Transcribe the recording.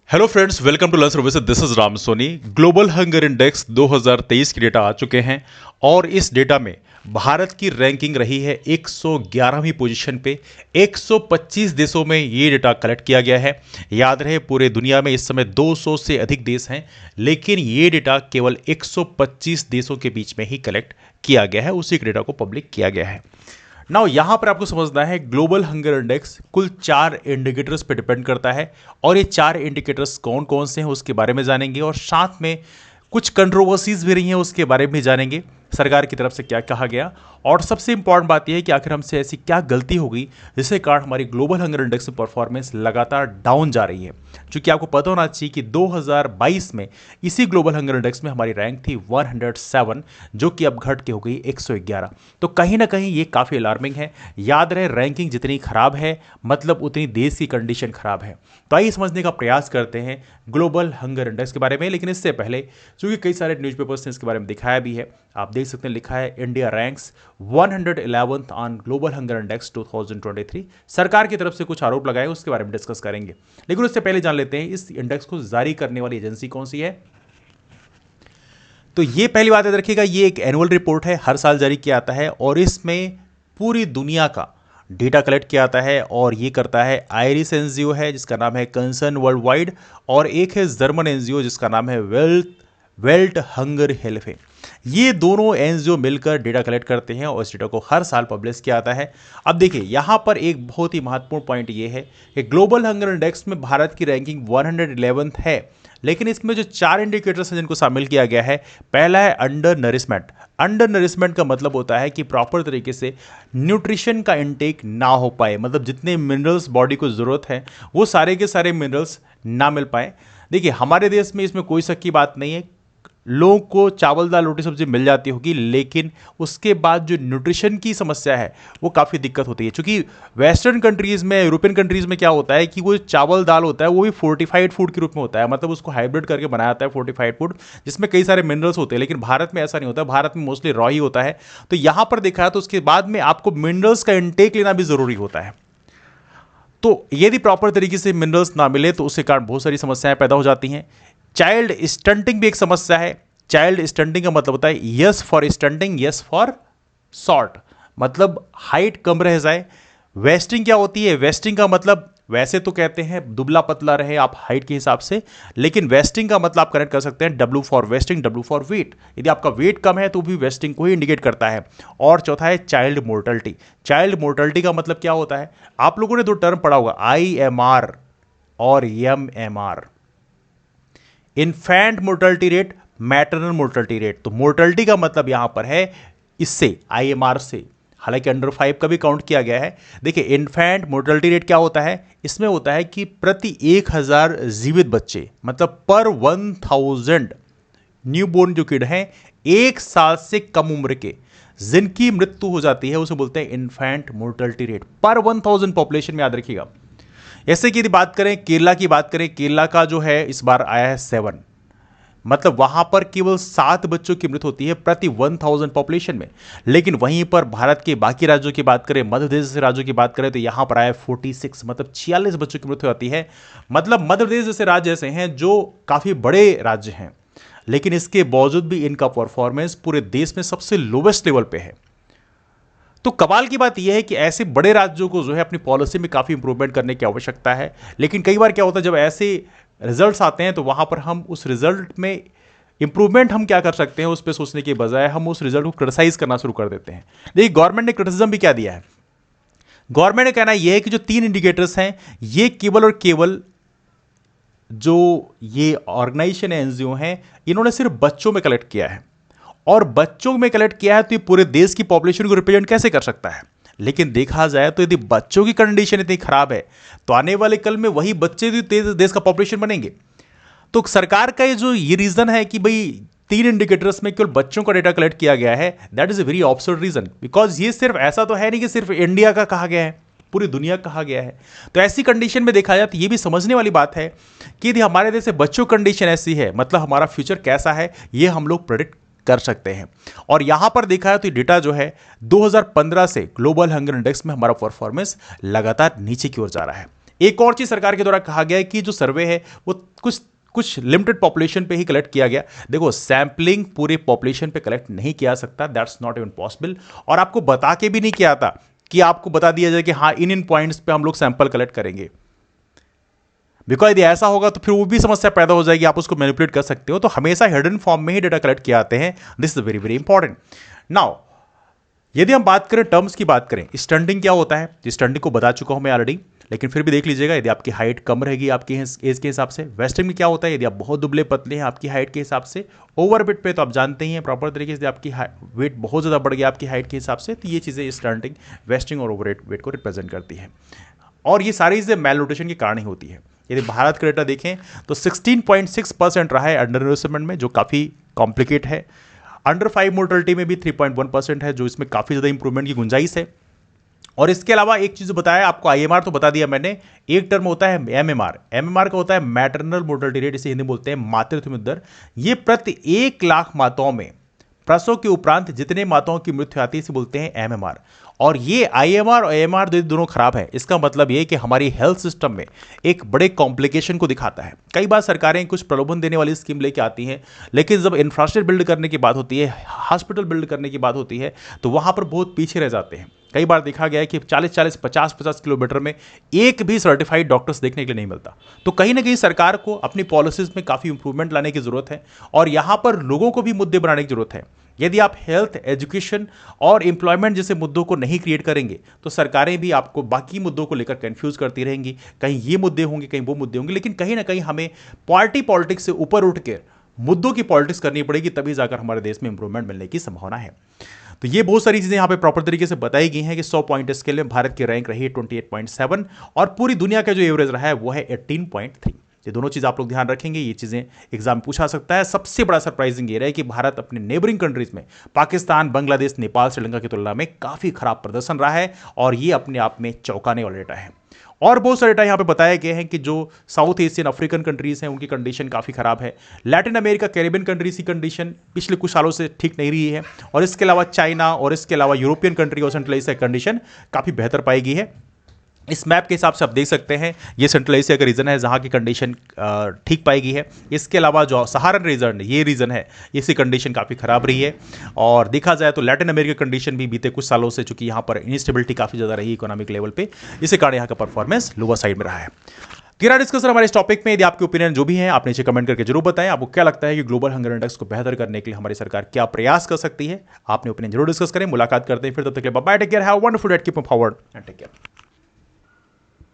Hello friends, welcome to learn services. This is Ram Soni. Global hunger index 2023 की data आ चुके हैं और इस डेटा में भारत की रैंकिंग रही है 111वीं पोजीशन पे। 125 देशों में ये डेटा कलेक्ट किया गया है। याद रहे, पूरे दुनिया में इस समय 200 से अधिक देश हैं, लेकिन ये डेटा केवल 125 देशों के बीच में ही कलेक्ट किया गया है। उसी डेटा को पब्लिक किया गया है। नाउ यहां पर आपको समझना है, ग्लोबल हंगर इंडेक्स कुल 4 इंडिकेटर्स पे डिपेंड करता है और ये 4 इंडिकेटर्स कौन कौन से हैं उसके बारे में जानेंगे और साथ में कुछ कंट्रोवर्सीज भी रही हैं उसके बारे में भी जानेंगे, सरकार की तरफ से क्या कहा गया और सबसे इंपॉर्टेंट बात यह है कि आखिर हमसे ऐसी क्या गलती हो गई जिसके कारण हमारी ग्लोबल हंगर इंडेक्स में परफॉर्मेंस लगातार डाउन जा रही है। क्योंकि आपको पता होना चाहिए कि 2022 में इसी ग्लोबल हंगर इंडेक्स में हमारी रैंक थी 107, जो कि अब घट के हो गई 111। तो कहीं ना कहीं ये काफ़ी अलार्मिंग है। याद रहे, रैंकिंग जितनी खराब है मतलब उतनी देश की कंडीशन खराब है। तो आइए समझने का प्रयास करते हैं ग्लोबल हंगर इंडेक्स के बारे में। लेकिन इससे पहले, चूंकि कई सारे न्यूज़पेपर्स ने इसके बारे में दिखाया भी है, आप देख सकते हैं लिखा है India ranks 111th on global hunger index 2023। सरकार की तरफ से कुछ आरोप लगाए, उसके बारे में डिस्कस करेंगे। लेकिन उससे पहले जान लेते हैं इस इंडेक्स को जारी करने वाली एजेंसी कौन सी है। तो ये पहली बात याद रखिएगा, ये एक एनुअल रिपोर्ट है, हर साल जारी किया आता है और इसमें पूरी दुनिया का डेटा कलेक्ट किया आता है और ये करता है आयरिस एनजीओ है जिसका नाम है कंसर्न वर्ल्ड वाइड, और एक है जर्मन एनजीओ जिसका नाम है वेल्ट हंगर हेल्फे। ये दोनों एनजीओ मिलकर डेटा कलेक्ट करते हैं और इस डेटा को हर साल पब्लिश किया जाता है। अब देखिए, यहाँ पर एक बहुत ही महत्वपूर्ण पॉइंट ये है कि ग्लोबल हंगर इंडेक्स में भारत की रैंकिंग 111th है, लेकिन इसमें जो 4 इंडिकेटर्स हैं जिनको शामिल किया गया है, पहला है अंडर नरिशमेंट। अंडर नरिशमेंट का मतलब होता है कि प्रॉपर तरीके से न्यूट्रिशन का इनटेक ना हो पाए, मतलब जितने मिनरल्स बॉडी को ज़रूरत है वो सारे के सारे मिनरल्स ना मिल पाए। देखिए, हमारे देश में इसमें कोई शक की बात नहीं है, लोगों को चावल दाल रोटी सब्जी मिल जाती होगी, लेकिन उसके बाद जो न्यूट्रिशन की समस्या है वो काफ़ी दिक्कत होती है। क्योंकि वेस्टर्न कंट्रीज़ में, यूरोपियन कंट्रीज़ में क्या होता है कि वो चावल दाल होता है वो भी फोर्टिफाइड फूड के रूप में होता है, मतलब उसको हाइब्रिड करके बनाया जाता है फोर्टिफाइड फूड, जिसमें कई सारे मिनरल्स होते हैं। लेकिन भारत में ऐसा नहीं होता, भारत में मोस्टली रॉ ही होता है। तो यहाँ पर देखा है तो उसके बाद में आपको मिनरल्स का इंटेक लेना भी ज़रूरी होता है। तो यदि प्रॉपर तरीके से मिनरल्स ना मिले तो उसके कारण बहुत सारी समस्याएं पैदा हो जाती हैं। चाइल्ड स्टंटिंग भी एक समस्या है। चाइल्ड स्टंटिंग का मतलब होता है yes for stunting, yes for short, मतलब हाइट कम रह जाए। वेस्टिंग क्या होती है? वेस्टिंग का मतलब, वैसे तो कहते हैं दुबला पतला रहे आप हाइट के हिसाब से, लेकिन वेस्टिंग का मतलब आप कनेक्ट कर सकते हैं W for wasting, W for wait. यदि आपका वेट कम है तो भी वेस्टिंग को ही इंडिकेट करता है। और चौथा है चाइल्ड मोर्टलिटी। चाइल्ड मोर्टलिटी का मतलब क्या होता है? आप लोगों ने दो टर्म पढ़ा होगा, IMR और MMR, infant mortality rate, maternal mortality rate. तो मोर्टलिटी का मतलब यहां पर है इससे, IMR से, हालांकि अंडर 5 का भी काउंट किया गया है। देखिए, इन्फेंट मोर्टलिटी रेट क्या होता है? इसमें होता है कि प्रति 1000 जीवित बच्चे, मतलब पर 1000 न्यूबॉर्न जो किड हैं, 1 साल से कम उम्र के जिनकी मृत्यु हो जाती है, उसे बोलते हैं इन्फेंट मोर्टलिटी रेट पर 1000 पॉपुलेशन में, याद रखिएगा। ऐसे की यदि बात करें, केरला की बात करें, केरला का जो है इस बार आया है 7, मतलब वहां पर केवल 7 बच्चों की मृत्यु होती है प्रति 1000 पॉपुलेशन में। लेकिन वहीं पर भारत के बाकी राज्यों की बात करें, मध्य प्रदेश जैसे राज्यों की बात करें, तो यहां पर आया 46, मतलब 46 बच्चों की मृत्यु होती है। मतलब मध्य प्रदेश जैसे राज्य ऐसे हैं जो काफी बड़े राज्य हैं, लेकिन इसके बावजूद भी इनका परफॉर्मेंस पूरे देश में सबसे लोवेस्ट लेवल पे है। तो कमाल की बात यह है कि ऐसे बड़े राज्यों को जो है अपनी पॉलिसी में काफ़ी इंप्रूवमेंट करने की आवश्यकता है। लेकिन कई बार क्या होता है, जब ऐसे रिजल्ट्स आते हैं तो वहां पर हम उस रिजल्ट में इंप्रूवमेंट हम क्या कर सकते हैं उस पर सोचने के बजाय हम उस रिजल्ट को क्रिटिसाइज करना शुरू कर देते हैं। देखिए, गवर्नमेंट ने क्रिटिसिज्म भी क्या दिया है? गवर्नमेंट ने कहना यह है कि जो 3 इंडिकेटर्स हैं ये केवल और केवल जो ये ऑर्गेनाइजेशन एनजीओ हैं, इन्होंने सिर्फ बच्चों में कलेक्ट किया है, और बच्चों में कलेक्ट किया है तो ये पूरे देश की पॉपुलेशन को रिप्रेजेंट कैसे कर सकता है? लेकिन देखा जाए तो यदि बच्चों की कंडीशन इतनी खराब है तो आने वाले कल में वही बच्चे देश का पॉपुलेशन बनेंगे। तो सरकार का ये रीजन है कि भाई 3 इंडिकेटर्स में केवल बच्चों का डेटा कलेक्ट किया गया है, that is a very absurd reason, because ये सिर्फ ऐसा तो है नहीं कि सिर्फ इंडिया का कहा गया है, पूरी दुनिया कहा गया है। तो ऐसी कंडीशन में देखा जाए तो ये भी समझने वाली बात है कि यदि हमारे देश से बच्चों कंडीशन ऐसी है, मतलब हमारा फ्यूचर कैसा है ये हम लोग प्रेडिक्ट कर सकते हैं। और यहां पर देखा है तो डेटा जो है 2015 से ग्लोबल हंगर इंडेक्स में हमारा परफॉर्मेंस लगातार नीचे की ओर जा रहा है। एक और चीज सरकार के द्वारा कहा गया है कि जो सर्वे है वो कुछ लिमिटेड पॉपुलेशन पे ही कलेक्ट किया गया। देखो, सैंपलिंग पूरे पॉपुलेशन पे कलेक्ट नहीं किया सकता, दैट्स नॉट इवन पॉसिबल। और आपको बता के भी नहीं किया था कि आपको बता दिया जाए कि हाँ इन पॉइंट्स पे हम लोग सैंपल कलेक्ट करेंगे, बिकॉज यदि ऐसा होगा तो फिर वो भी समस्या पैदा हो जाएगी, आप उसको मैनिपुलेट कर सकते हो। तो हमेशा हिडन फॉर्म में ही डेटा कलेक्ट किए आते हैं। This is very very important. Now यदि हम बात करें टर्म्स की बात करें, स्टंटिंग क्या होता है, स्टंटिंग को बता चुका हूं मैं ऑलरेडी, लेकिन फिर भी देख लीजिएगा। यदि आपकी हाइट कम रहेगी आपकी एज के हिसाब से। वेस्टिंग में क्या होता है, यदि आप बहुत दुबले पतले हैं आपकी हाइट के हिसाब से। ओवरवेट पे तो आप जानते ही हैं प्रॉपर तरीके से, आपकी वेट बहुत ज़्यादा बढ़ गया आपकी हाइट के हिसाब से, तो ये चीज़ें स्टंटिंग, वेस्टिंग और ओवर वेट को रिप्रेजेंट करती है। और ये सारी चीज़ें मेल न्यूट्रिशन के कारण ही होती है। यदि भारत का डेटा देखें तो 16.6% रहा है अंडर न्यूट्रिशन में, जो काफ़ी कॉम्प्लिकेट है। अंडर 5 मोर्टलिटी में भी 3.1% है, जो इसमें काफ़ी ज़्यादा इंप्रूवमेंट की गुंजाइश है। और इसके अलावा एक चीज़ बताया आपको, आईएमआर तो बता दिया मैंने, एक टर्म होता है एमएमआर। एमएमआर का होता है मैटरनल मोर्टलिटी रेट, इसे हिंदी में बोलते हैं मातृत्व मृत्यु दर। ये प्रति 1 लाख माताओं में प्रसव के उपरांत जितने माताओं की मृत्यु आती है इसे बोलते हैं एमएमआर। और ये आईएमआर और एमआर दोनों खराब है। इसका मतलब ये कि हमारी हेल्थ सिस्टम में एक बड़े कॉम्प्लिकेशन को दिखाता है। कई बार सरकारें कुछ प्रलोभन देने वाली स्कीम लेके आती हैं, लेकिन जब इंफ्रास्ट्रक्चर बिल्ड करने की बात होती है, हॉस्पिटल बिल्ड करने की बात होती है, तो वहां पर बहुत पीछे रह जाते हैं। कई बार देखा गया है कि 40-40, 50-50 किलोमीटर में एक भी सर्टिफाइड डॉक्टर्स देखने के लिए नहीं मिलता। तो कहीं ना कहीं सरकार को अपनी पॉलिसीज में काफ़ी इंप्रूवमेंट लाने की जरूरत है, और यहां पर लोगों को भी मुद्दे बनाने की जरूरत है। यदि आप हेल्थ, एजुकेशन और एम्प्लॉयमेंट जैसे मुद्दों को नहीं क्रिएट करेंगे तो सरकारें भी आपको बाकी मुद्दों को लेकर कंफ्यूज करती रहेंगी। कहीं ये मुद्दे होंगे, कहीं वो मुद्दे होंगे, लेकिन कहीं ना कहीं हमें पॉलिटिक्स से ऊपर उठ के मुद्दों की पॉलिटिक्स करनी पड़ेगी, तभी जाकर हमारे देश में इंप्रूवमेंट मिलने की संभावना है। तो ये बहुत सारी चीजें यहाँ पे प्रॉपर तरीके से बताई गई हैं कि 100 पॉइंट स्केल में भारत की रैंक रही है 28.7, और पूरी दुनिया का जो एवरेज रहा है वो है 18.3। ये दोनों चीज़ आप लोग ध्यान रखेंगे, ये चीज़ें एग्जाम पूछा सकता है। सबसे बड़ा सरप्राइजिंग ये रहा है कि भारत अपने नेबरिंग कंट्रीज में पाकिस्तान, बांग्लादेश, नेपाल, श्रीलंका की तुलना में काफ़ी खराब प्रदर्शन रहा है, और ये अपने आप में चौंकाने वाला डेटा है। और बहुत सारे डेटा यहाँ पे बताए गए हैं कि जो साउथ एशियन अफ्रीकन कंट्रीज हैं उनकी कंडीशन काफ़ी खराब है। लैटिन अमेरिका, कैरिबियन कंट्रीज की कंडीशन पिछले कुछ सालों से ठीक नहीं रही है, और इसके अलावा चाइना और इसके अलावा यूरोपियन कंट्री और सेंट्रल एशिया कंडीशन काफ़ी बेहतर पाई गई है। इस मैप के हिसाब से आप देख सकते हैं ये सेंट्रल एशिया का रीजन है जहाँ की कंडीशन ठीक पाई गई है। इसके अलावा जो सहारन रीजन, ये रीजन है, इसकी कंडीशन काफ़ी खराब रही है। और देखा जाए तो लैटिन अमेरिका कंडीशन भी बीते कुछ सालों से, चूंकि यहाँ पर इंस्टेबिलिटी काफ़ी ज़्यादा रही इकोनॉमिक लेवल पे, इसी कारण यहाँ का परफॉर्मेंस लोअर साइड में रहा है। गिरा डिस्कशन हमारे इस टॉपिक में। यदि आपके ओपिनियन जो भी है आप नीचे कमेंट करके जरूर बताएं। आपको क्या लगता है कि ग्लोबल हंगर इंडेक्स को बेहतर करने के लिए हमारी सरकार क्या प्रयास कर सकती है? आपने ओपिनियन जरूर डिस्कस करें। मुलाकात करते हैं फिर, तब तक के लिए bye bye, take care, have a wonderful day, keep moving forward and take care.